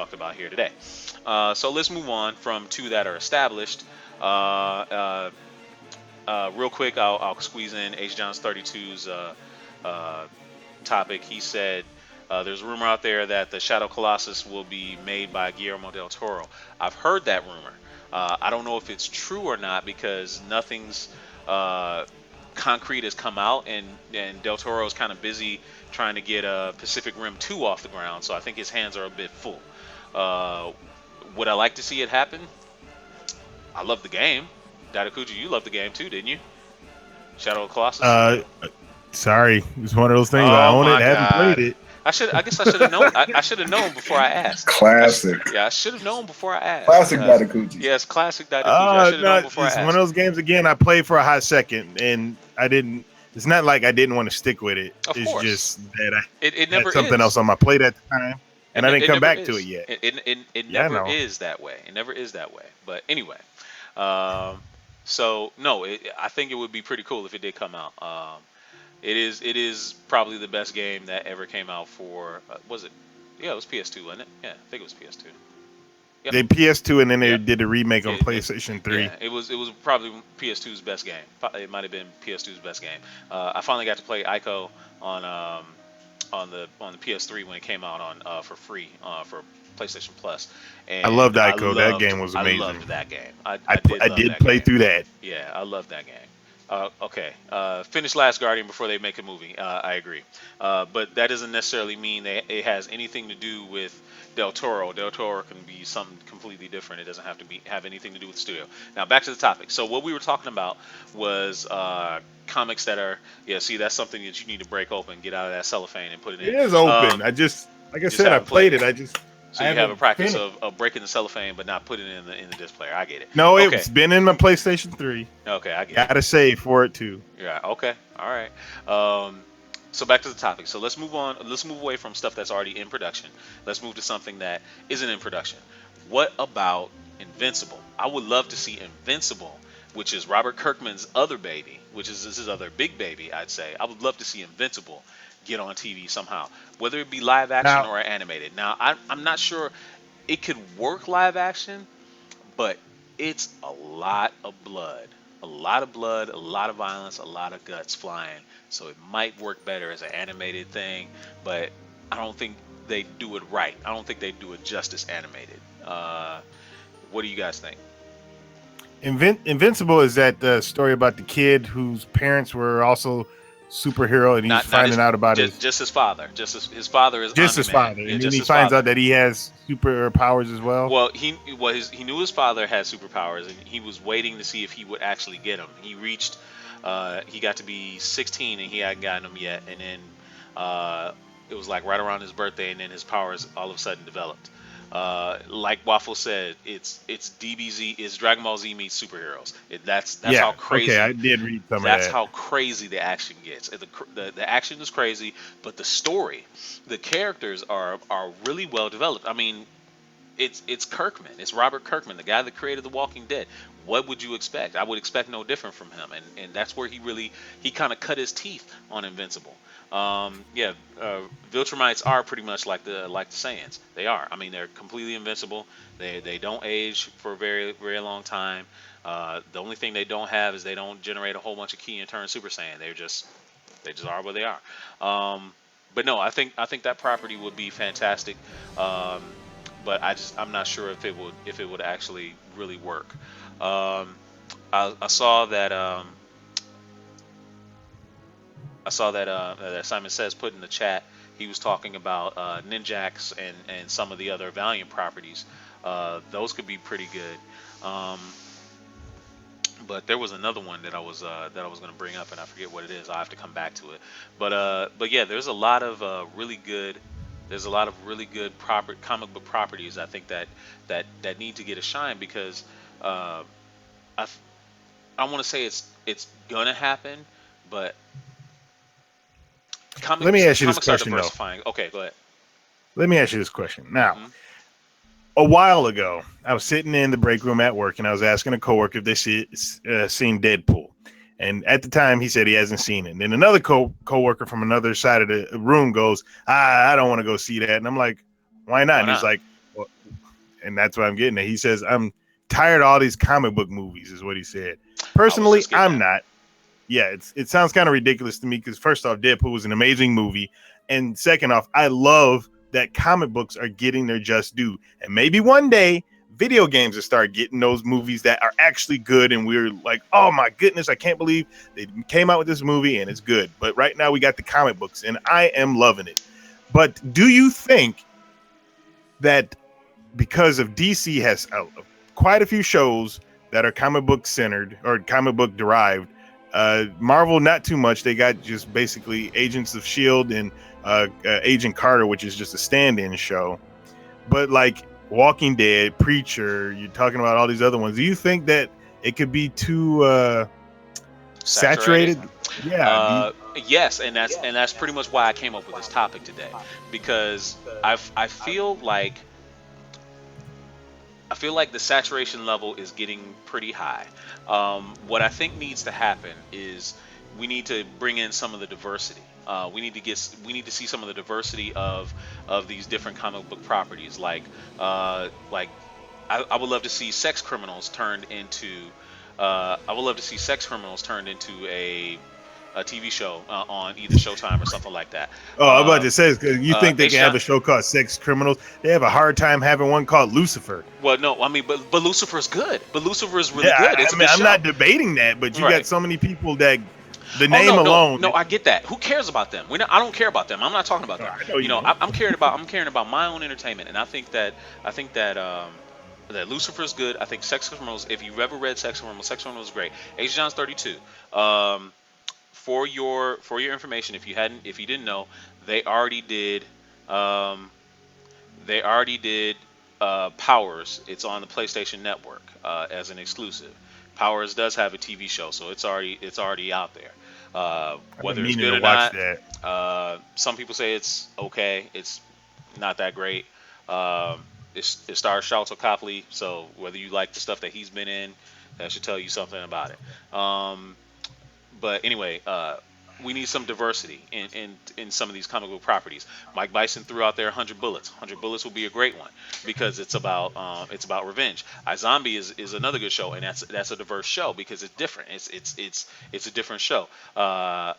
talked about here today. So let's move on from two that are established. Uh, Real quick, I'll squeeze in H. John's 32's uh, topic. He said there's a rumor out there that the Shadow Colossus will be made by Guillermo del Toro. I've heard that rumor. I don't know if it's true or not because nothing's concrete has come out, and Del Toro is kind of busy trying to get Pacific Rim 2 off the ground. So I think his hands are a bit full. Uh, would I like to see it happen? I love the game. Dadakuji, you loved the game too, didn't you? Shadow of Colossus. Sorry, it's one of those things. I Oh own my it, haven't god. played it. I guess I should have known. I should have known before I asked. Classic. I should have known before I asked. Classic Dadakuji. Yes, classic Dadakuji. I should have No, known before I it's asked. one of those games again. I played for a hot second, and I didn't. It's not like I didn't want to stick with it. Of it's course. just that I It never had something is. else on my plate at the time, and I didn't come never back to is. it yet. It Yeah, I never know. is that way. It never is that way. But anyway, um, so no, I think it would be pretty cool if it did come out. It is probably the best game that ever came out for. Was it? Yeah, it was PS2, wasn't it? Yeah, I think it was PS2. Yep. They PS2, and then they Yeah. did a remake on Yeah, PlayStation 3. Yeah, it was probably PS2's best game. It might have been PS2's best game. I finally got to play Aiko on the PS3 when it came out on for free for PlayStation Plus. And I loved Aiko. That game was I amazing. loved that game. I I love did that play game. through that. Yeah, I love that game. Okay, finish Last Guardian before they make a movie. I agree, but that doesn't necessarily mean that it has anything to do with Del Toro. Del Toro can be something completely different. It doesn't have to have anything to do with the studio. Now back to the topic. So what we were talking about was comics that are See, that's something that you need to break open, get out of that cellophane, and put it in. It is open. Um, I just, like I just said, I haven't played played it. so I you have a haven't practice finished. of breaking the cellophane, but not putting it in the disc player. I get it. No, Okay. it's been in my PlayStation 3. Okay, I get it. Gotta save for it too. Yeah. Okay. All right. So back to the topic. So let's move on. Let's move away from stuff that's already in production. Let's move to something that isn't in production. What about Invincible? I would love to see Invincible, which is Robert Kirkman's other baby, which is his other big baby, I'd say. I would love to see Invincible get on TV somehow, whether it be live action Now- or animated. Now, I'm not sure it could work live action, but it's a lot of blood. A lot of blood, a lot of violence, a lot of guts flying. So it might work better as an animated thing, but I don't think they do it right. I don't think they do it justice animated. What do you guys think? Invincible is that story about the kid whose parents were also superhero, and he's finding out about just his father. His father is just his Omni-Man. father, Yeah, and then just he his finds father. out that he has superpowers as well. Well, he knew his father had superpowers, and he was waiting to see if he would actually get them. He got to be 16, and he hadn't gotten them yet. And then it was like right around his birthday, and then his powers all of a sudden developed. Like Waffle said, it's DBZ, it's Dragon Ball Z meets superheroes. That's how crazy. Okay, I did read some of That's that. how crazy the action gets. The action is crazy, but the story, the characters are really well developed. I mean, it's Kirkman. It's Robert Kirkman, the guy that created The Walking Dead. What would you expect? I would expect no different from him, and that's where he kind of cut his teeth on Invincible. Viltrumites are pretty much like the Saiyans. They are. I mean, they're completely invincible. They don't age for a very very long time. The only thing they don't have is they don't generate a whole bunch of ki and turn Super Saiyan. They just are what they are. But no, I think that property would be fantastic. But I'm not sure if it would actually really work. I saw that that Simon Says put in the chat. He was talking about Ninjax and some of the other Valiant properties. Those could be pretty good. But there was another one that I was going to bring up, and I forget what it is. I'll have to come back to it. But yeah, there's a lot of really good comic book properties. I think that need to get a shine because I want to say it's gonna happen, but Let me ask you this comics are question, though. diversifying. Okay, go ahead. Let me ask you this question. Now, Mhm. a while ago, I was sitting in the break room at work, and I was asking a coworker if they seen Deadpool. And at the time, he said he hasn't seen it. And then another coworker from another side of the room goes, I don't want to go see that. And I'm like, why not? Why And he's not? like, Well, and that's what I'm getting at. He says, I'm tired of all these comic book movies, is what he said. I was Personally, just getting I'm that. not. Yeah, it sounds kind of ridiculous to me because first off, Deadpool was an amazing movie, and second off, I love that comic books are getting their just due, and maybe one day video games will start getting those movies that are actually good, and we're like, oh my goodness, I can't believe they came out with this movie and it's good. But right now, we got the comic books, and I am loving it. But do you think that because of DC has quite a few shows that are comic book centered or comic book derived. Marvel, not too much. They got just basically Agents of Shield and Agent Carter, which is just a stand-in show. But like Walking Dead, Preacher, you're talking about all these other ones. Do you think that it could be too Saturated. saturated? Yeah. Yes, and that's pretty much why I came up with this topic today, because I feel like the saturation level is getting pretty high. What I think needs to happen is we need to bring in some of the diversity. We need to see some of the diversity of these different comic book properties. Like I would love to see sex criminals turned into. I would love to see sex criminals turned into a TV show on either Showtime or something like that. Oh, I'm about Uh, to say, because you think they H. can have John, a show called Sex Criminals? They have a hard time having one called Lucifer. well, no, I mean, but Lucifer's good. But Lucifer is really Yeah, good. It's I a mean, good I'm show. not debating that, but you got Right. so many people that the Oh name no, no, alone. no. I get that. Who cares about them? I don't care about them. I'm not talking about Oh, them. I know you don't. I'm caring about my own entertainment, and I think that Lucifer's good. I think Sex Criminals. If you've ever read Sex Criminals is great. H. John's 32. Um, for your information, if you didn't know, they already did. Um, they already did Powers. It's on the PlayStation Network as an exclusive. Powers does have a TV show, so it's already out there. I've been Whether it's meaning good to or watch not, that. some people say it's okay. It's not that great. It stars Sharlto Copley, so whether you like the stuff that he's been in, that should tell you something about it. But anyway, we need some diversity in some of these comic book properties. Mike Bison threw out there 100 Bullets. 100 Bullets will be a great one because it's about revenge. iZombie is another good show, and that's a diverse show because it's different. It's a different show.